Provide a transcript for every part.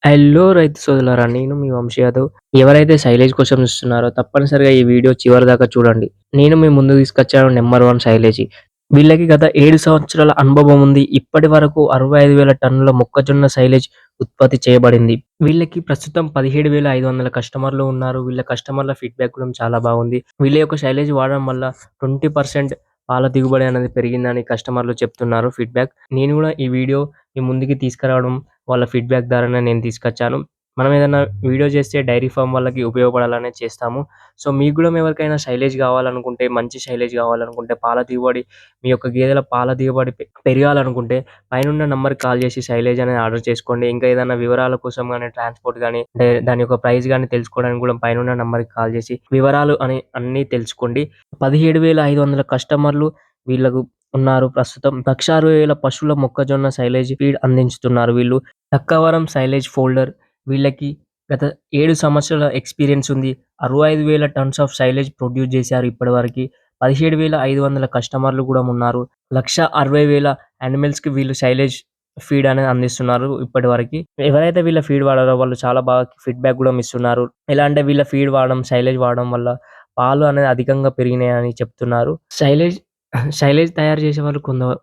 Hello రైతు సోదరులారా! నేను మీ వంశీ యాదవ్. ఎవరైతే సైలేజ్ కోసం చూస్తున్నారో తప్పనిసరిగా ఈ వీడియో చివరిదాకా చూడండి. నేను మీ ముందుకు తీసుకొచ్చాను నంబర్ 1 శైలేజీ. వీళ్ళకి గత 7 సంవత్సరాల అనుభవం ఉంది. ఇప్పటి వరకు 65,000 టన్నుల మొక్కజొన్న సైలేజ్ ఉత్పత్తి చేయబడింది. వీళ్ళకి ప్రస్తుతం 17,500 కస్టమర్లు ఉన్నారు. వీళ్ళ కస్టమర్ల ఫీడ్‌బ్యాక్ కూడా చాలా బాగుంది. వీళ్ళ యొక్క శైలేజ్ వాడడం వల్ల 20% పాల దిగుబడి అనేది పెరిగిందని కస్టమర్లు చెప్తున్నారు ఫీడ్‌బ్యాక్. నేను కూడా ఈ వీడియో మీ ముందుకి తీసుకురావడం వాళ్ళ ఫీడ్‌బ్యాక్ ద్వారానే నేను తీసుకొచ్చాను. మనం ఏదైనా వీడియో చేస్తే డైరీ ఫార్మ్ వాళ్ళకి ఉపయోగపడాలనే చేస్తాము. సో, మీకు గూడా ఎవరికైనా శైలేజ్ కావాలనుకుంటే, మంచి శైలేజ్ కావాలనుకుంటే, పాల దిగుబడి మీ యొక్క గేదెల పాల దిగుబడి పెరగాలనుకుంటే పైనున్న నంబర్‌కి కాల్ చేసి శైలేజ్ అనేది ఆర్డర్ చేసుకోండి. ఇంకా ఏదైనా వివరాల కోసం గాని, ట్రాన్స్‌పోర్ట్ గాని, అంటే దాని యొక్క ప్రైస్ గాని తెలుసుకోవడానికి కూడా పైనున్న నంబర్‌కి కాల్ చేసి వివరాలు అన్నీ తెలుసుకోండి. 17,500 కస్టమర్లు వీళ్ళకు ఉన్నారు ప్రస్తుతం. 1,60,000 పశువుల మొక్కజొన్న సైలేజ్ ఫీడ్ అందించుతున్నారు వీళ్ళు. లక్కవరం సైలేజ్ ఫోల్డర్ వీళ్ళకి గత 7 సంవత్సరాల ఎక్స్‌పీరియన్స్ ఉంది. 65,000 టన్స్ ఆఫ్ సైలేజ్ ప్రొడ్యూస్ చేశారు ఇప్పటివరకి. 17,500 కస్టమర్లు కూడా ఉన్నారు. 1,60,000 యానిమల్స్‌కి వీళ్ళు సైలేజ్ ఫీడ్ అనేది అందిస్తున్నారు ఇప్పటివరకి. ఎవరైతే వీళ్ళ ఫీడ్ వాడారో వాళ్ళు చాలా బాగా ఫీడ్‌బ్యాక్ కూడా ఇస్తున్నారు. ఎలా అంటే వీళ్ళ ఫీడ్ వాడడం, సైలేజ్ వాడడం వల్ల పాలు అనేది అధికంగా పెరిగినాయని చెప్తున్నారు. శైలేజ్ తయారు చేసేవాళ్ళు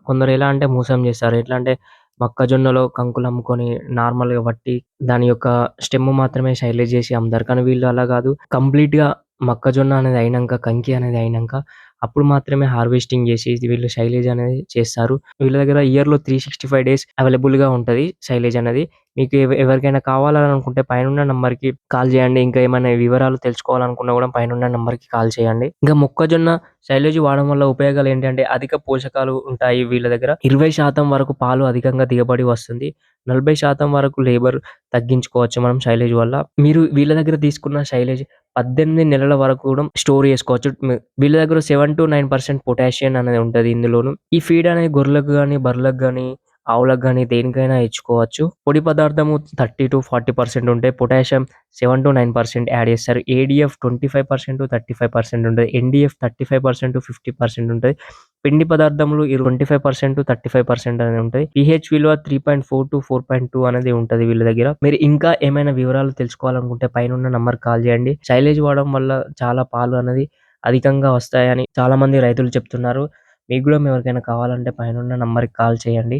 కొందరు ఎలా అంటే మోసం చేస్తారు. ఎట్లా అంటే మొక్కజొన్నలో కంకులు అమ్ముకొని నార్మల్‌గా వట్టి దాని యొక్క స్టెమ్ మాత్రమే శైలేజ్ చేసి అమ్ముతారు. కానీ వీళ్ళు అలా కాదు. కంప్లీట్‌గా మొక్కజొన్న అనేది అయినంక, కంకి అనేది అయినంక అప్పుడు మాత్రమే హార్వెస్టింగ్ చేసి వీళ్ళు శైలేజ్ అనేది చేస్తారు. వీళ్ళ దగ్గర ఇయర్‌లో 365 డేస్ అవైలబుల్‌గా ఉంటది శైలేజ్ అనేది. మీకు ఎవరికైనా కావాలని అనుకుంటే పైనున్న నంబర్‌కి కాల్ చేయండి. ఇంకా ఏమైనా వివరాలు తెలుసుకోవాలనుకున్నా కూడా పైనున్న నంబర్‌కి కాల్ చేయండి. ఇంకా మొక్కజొన్న శైలేజ్ వాడడం వల్ల ఉపయోగాలు ఏంటంటే అధిక పోషకాలు ఉంటాయి వీళ్ళ దగ్గర. 20% వరకు పాలు అధికంగా దిగబడి వస్తుంది. 40% వరకు లేబర్ తగ్గించుకోవచ్చు మనం శైలేజ్ వల్ల. మీరు వీళ్ళ దగ్గర తీసుకున్న శైలేజ్ 18 నెలల వరకు కూడా స్టోర్ చేసుకోవచ్చు. వీళ్ళ దగ్గర 7-9% పొటాషియం అనేది ఉంటది ఇందులోను. ఈ ఫీడ్ అనేది గొర్రెలకు గాని, బర్రెలకు గాని, ఆవులకు గాని దేనికైనా ఇచ్చుకోవచ్చు. పొడి పదార్థము 30-40% ఉంటాయి. పొటాషియం 7-9% యాడ్ చేస్తారు. ఏడీఎఫ్ 25%-35% ఉంటది. ఎన్‌డీఎఫ్ 35-50% ఉంటది. పిండి పదార్థములు 25-35% అనేది ఉంటాయి. పీహెచ్ విలువ 3.4-4.2 అనేది ఉంటది వీళ్ళ దగ్గర. మీరు ఇంకా ఏమైనా వివరాలు తెలుసుకోవాలనుకుంటే పైనున్న నంబర్‌కి కాల్ చేయండి. శైలేజ్ వాడడం వల్ల చాలా పాలు అనేది అధికంగా వస్తాయని చాలామంది రైతులు చెప్తున్నారు. మీకు గూడా ఎవరికైనా కావాలంటే పైనున్న నంబర్‌కి కాల్ చేయండి.